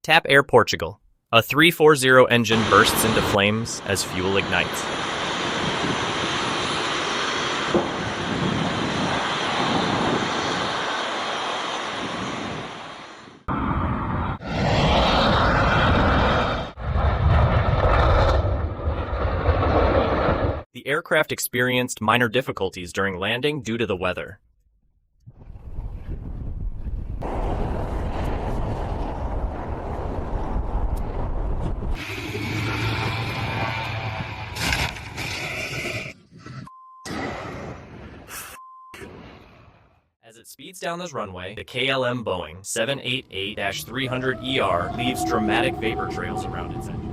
TAP Air Portugal. A 340 engine bursts into flames as fuel ignites. The aircraft experienced minor difficulties during landing due to the weather. As it speeds down this runway, the KLM Boeing 788-300ER leaves dramatic vapor trails around its engine.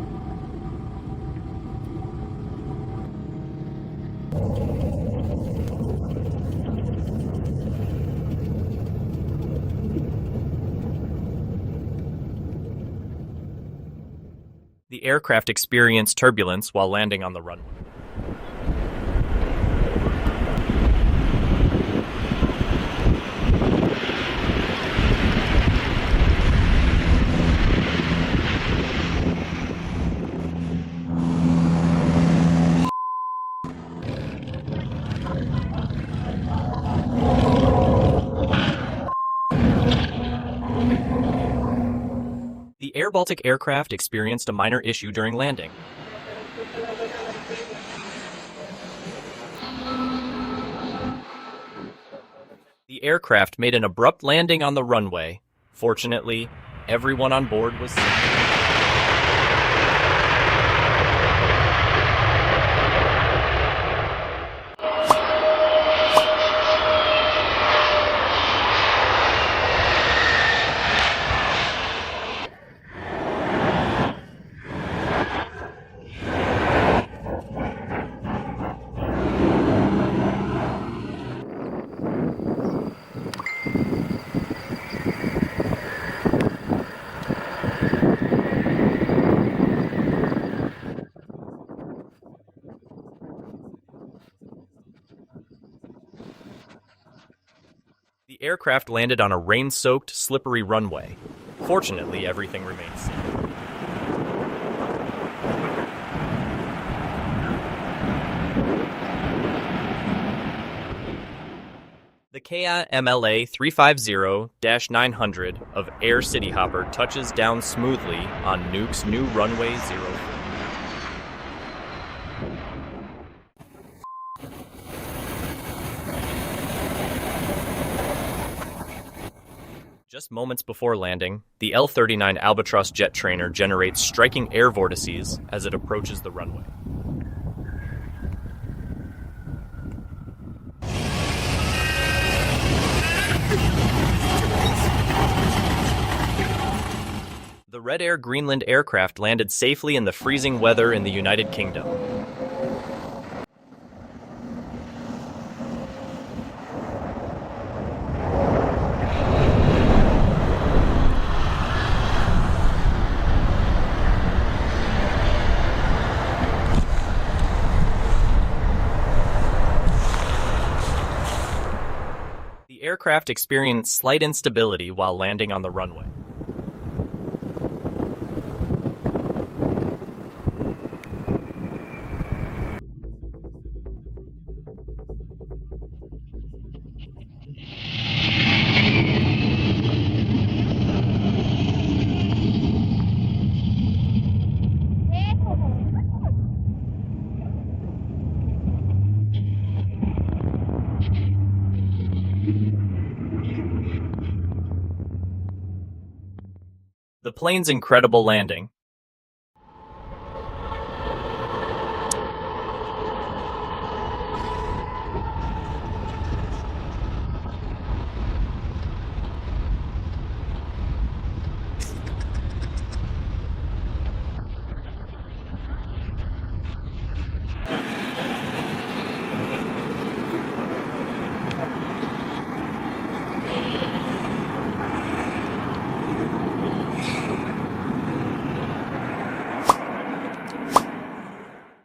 The aircraft experienced turbulence while landing on the runway. The Air Baltic aircraft experienced a minor issue during landing. The aircraft made an abrupt landing on the runway. Fortunately, everyone on board was safe. The aircraft landed on a rain-soaked, slippery runway. Fortunately, everything remained safe. The Kia MLA 350-900 of Air City Hopper touches down smoothly on Nuuk's new runway 04. Just moments before landing, the L-39 Albatross jet trainer generates striking air vortices as it approaches the runway. The Red Air Greenland aircraft landed safely in the freezing weather in the United Kingdom. The aircraft experienced slight instability while landing on the runway. The plane's incredible landing